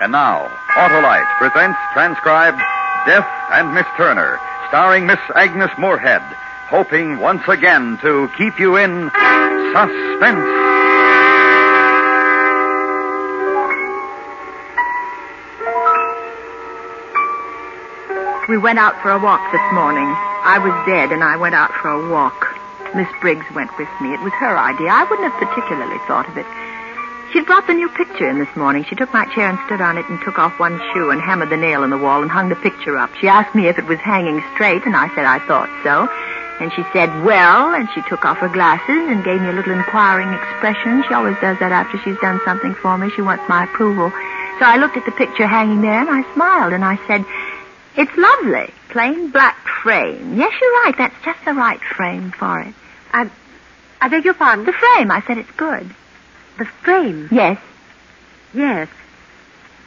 And now, Autolite presents transcribed Death and Miss Turner, starring Miss Agnes Moorehead, hoping once again to keep you in suspense. We went out for a walk this morning. I was dead, and I went out for a walk. Miss Briggs went with me. It was her idea. I wouldn't have particularly thought of it. She'd brought the new picture in this morning. She took my chair and stood on it and took off one shoe and hammered the nail in the wall and hung the picture up. She asked me if it was hanging straight, and I said I thought so. And she said, well, and she took off her glasses and gave me a little inquiring expression. She always does that after she's done something for me. She wants my approval. So I looked at the picture hanging there, and I smiled, and I said, it's lovely. Plain black frame. Yes, you're right. That's just the right frame for it. I beg your pardon? The frame. I said it's good. The frame? Yes. Yes.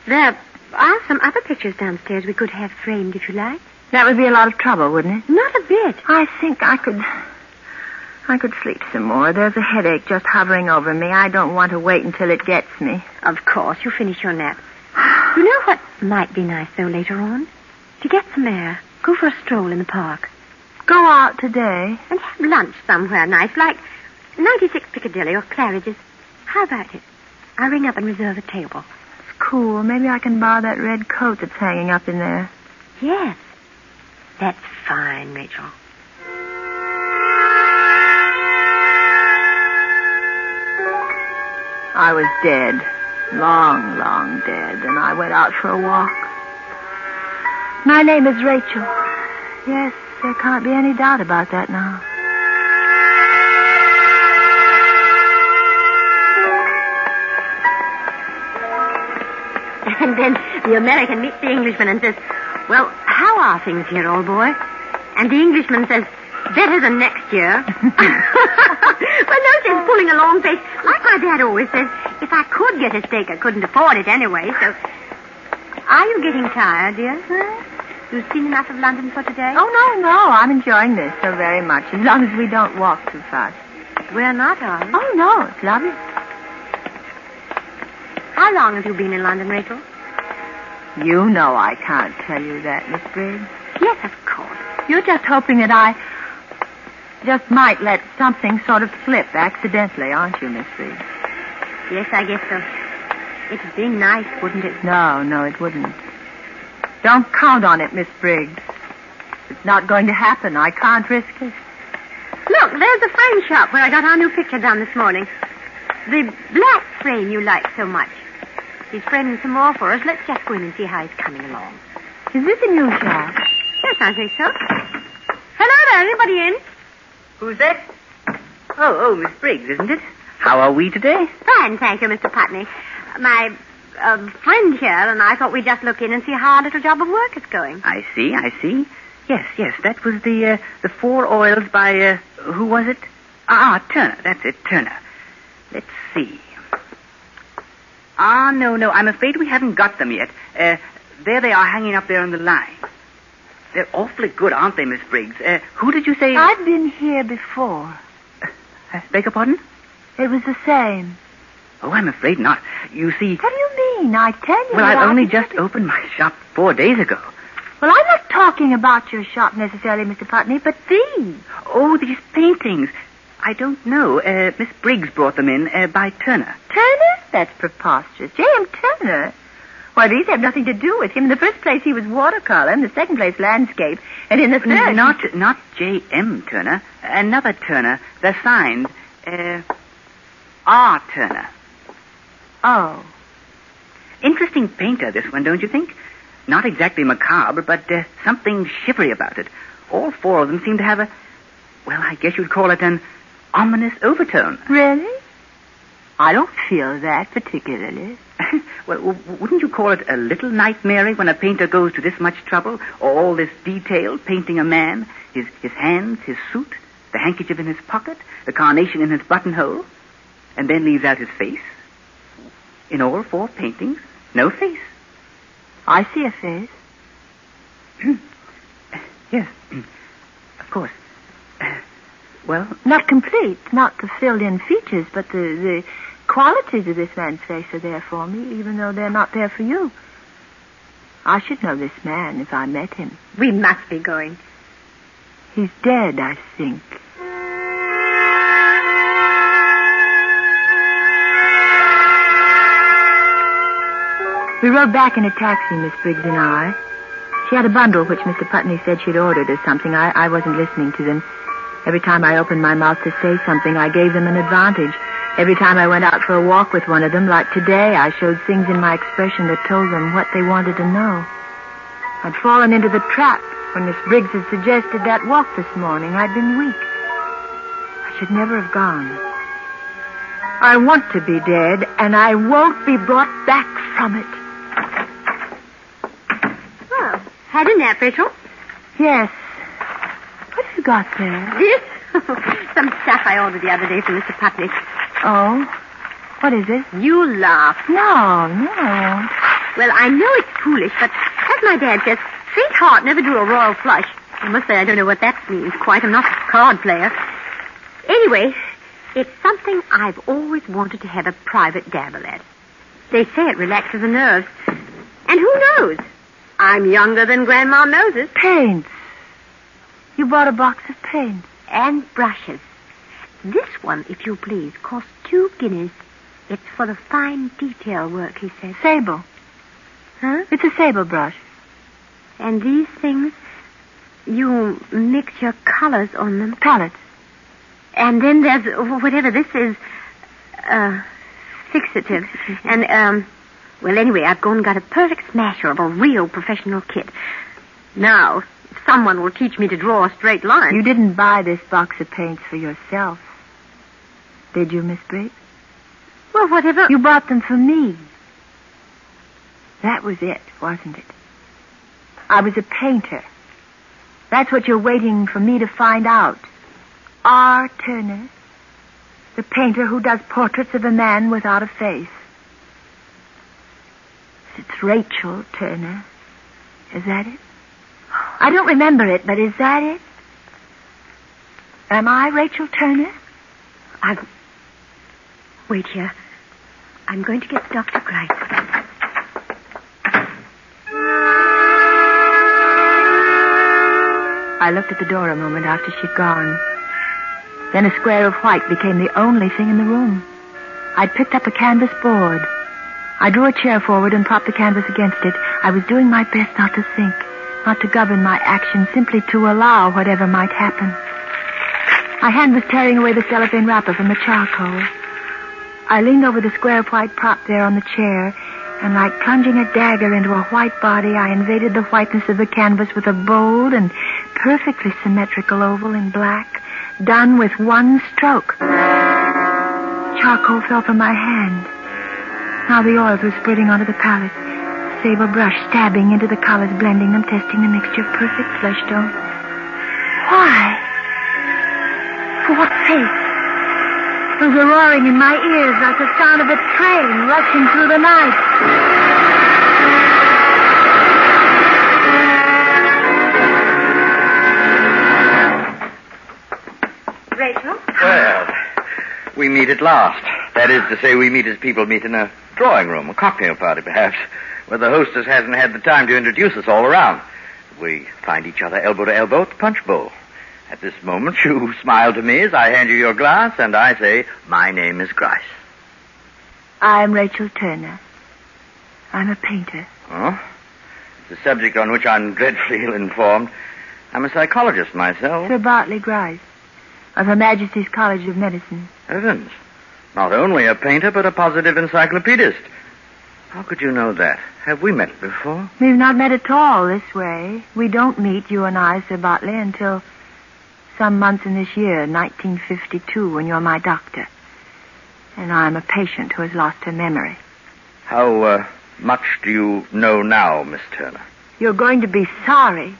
There are some other pictures downstairs we could have framed, if you like. That would be a lot of trouble, wouldn't it? Not a bit. I think I could sleep some more. There's a headache just hovering over me. I don't want to wait until it gets me. Of course. You finish your nap. You know what might be nice, though, later on? To get some air. Go for a stroll in the park. Go out today? And have lunch somewhere nice, like 96 Piccadilly or Claridge's. How about it? I'll ring up and reserve a table. It's cool. Maybe I can borrow that red coat that's hanging up in there. Yes. That's fine, Rachel. I was dead. Long, long dead. And I went out for a walk. My name is Rachel. Yes, there can't be any doubt about that now. And then the American meets the Englishman and says, well, how are things here, old boy? And the Englishman says, better than next year. Well, no sense pulling a long face. Like my dad always says, if I could get a steak, I couldn't afford it anyway, so... Are you getting tired, dear? Huh? You've seen enough of London for today? Oh, no. I'm enjoying this so very much, as long as we don't walk too fast. We're not, are we? Oh, no, it's lovely. How long have you been in London, Rachel? You know I can't tell you that, Miss Briggs. Yes, of course. You're just hoping that I just might let something sort of slip accidentally, aren't you, Miss Briggs? Yes, I guess so. It'd be nice, wouldn't it? No, it wouldn't. Don't count on it, Miss Briggs. It's not going to happen. I can't risk it. Look, there's the frame shop where I got our new picture done this morning. The black frame you like so much. He's framing some more for us. Let's just go in and see how he's coming along. Is this a new shop? Yes, I think so. Hello there, anybody in? Who's that? Oh, Miss Briggs, isn't it? How are we today? Fine, thank you, Mr. Putney. My friend here and I thought we'd just look in and see how our little job of work is going. I see. Yes, that was the 4 oils by, who was it? Turner, that's it, Turner. Let's see. No, I'm afraid we haven't got them yet. There they are hanging up there on the line. They're awfully good, aren't they, Miss Briggs? Who did you say... I've been here before. Beg your pardon? It was the same. Oh, I'm afraid not. You see... What do you mean? I tell you... Well, I've only just opened my shop 4 days ago. Well, I'm not talking about your shop necessarily, Mr. Putney, but these. Oh, these paintings. I don't know. Miss Briggs brought them in by Turner. Turner? That's preposterous. J.M. Turner? Why, these have nothing to do with him. In the first place, he was watercolor. In the second place, landscape. And in the third... Not J.M. Turner. Another Turner. They're signed. R. Turner. Oh. Interesting painter, this one, don't you think? Not exactly macabre, but something shivery about it. All 4 of them seem to have I guess you'd call it an ominous overtone. Really? I don't feel that particularly. Well, wouldn't you call it a little nightmare when a painter goes to this much trouble, or all this detail, painting a man, his hands, his suit, the handkerchief in his pocket, the carnation in his buttonhole, and then leaves out his face? In all 4 paintings, no face. I see a face. Yes, of course. Well? Not complete, not the filled-in features, but the qualities of this man's face are there for me, even though they're not there for you. I should know this man if I met him. We must be going. He's dead, I think. We rode back in a taxi, Miss Briggs and I. She had a bundle which Mr. Putney said she'd ordered or something. I wasn't listening to them. Every time I opened my mouth to say something, I gave them an advantage. Every time I went out for a walk with one of them, like today, I showed things in my expression that told them what they wanted to know. I'd fallen into the trap when Miss Briggs had suggested that walk this morning. I'd been weak. I should never have gone. I want to be dead, and I won't be brought back from it. Well, had a nap, Rachel? Yes. What have you got there? This? Some stuff I ordered the other day from Mr. Putney. Oh? What is it? You laugh. No. Well, I know it's foolish, but as my dad says, faint heart never drew a royal flush. I must say I don't know what that means quite. I'm not a card player. Anyway, it's something I've always wanted to have a private dabble at. They say it relaxes the nerves. And who knows? I'm younger than Grandma Moses. Paints. You bought a box of paints. And brushes. This one, if you please, costs 2 guineas. It's for the fine detail work, he says. Sable. Huh? It's a sable brush. And these things, you mix your colors on them. Palettes. And then there's whatever this is, fixative. And, well, anyway, I've gone and got a perfect smasher of a real professional kit. Now, someone will teach me to draw a straight line. You didn't buy this box of paints for yourself. Did you, Miss Briggs? Well, whatever. You bought them for me. That was it, wasn't it? I was a painter. That's what you're waiting for me to find out. R. Turner, the painter who does portraits of a man without a face. It's Rachel Turner. Is that it? I don't remember it, but is that it? Am I Rachel Turner? Wait here. I'm going to get Dr. Grice. I looked at the door a moment after she'd gone. Then a square of white became the only thing in the room. I'd picked up a canvas board. I drew a chair forward and propped the canvas against it. I was doing my best not to think, not to govern my actions, simply to allow whatever might happen. My hand was tearing away the cellophane wrapper from the charcoal. I leaned over the square of white prop there on the chair, and like plunging a dagger into a white body, I invaded the whiteness of the canvas with a bold and perfectly symmetrical oval in black, done with one stroke. Charcoal fell from my hand. Now the oils were spreading onto the palette. Sable brush stabbing into the colors, blending them, testing the mixture. Perfect flesh tone. Why? For what sake? There was a roaring in my ears like the sound of a train rushing through the night. Rachel? Well, we meet at last. That is to say, we meet as people meet in a drawing room, a cocktail party, perhaps, where the hostess hasn't had the time to introduce us all around. We find each other elbow to elbow at the punch bowl. At this moment, you smile to me as I hand you your glass, and I say, my name is Grice. I'm Rachel Turner. I'm a painter. Oh? It's a subject on which I'm dreadfully ill-informed. I'm a psychologist myself. Sir Bartley Grice, of Her Majesty's College of Medicine. Heavens. Not only a painter, but a positive encyclopedist. How could you know that? Have we met before? We've not met at all this way. We don't meet, you and I, Sir Bartley, until some months in this year, 1952, when you're my doctor. And I'm a patient who has lost her memory. How much do you know now, Miss Turner? You're going to be sorry.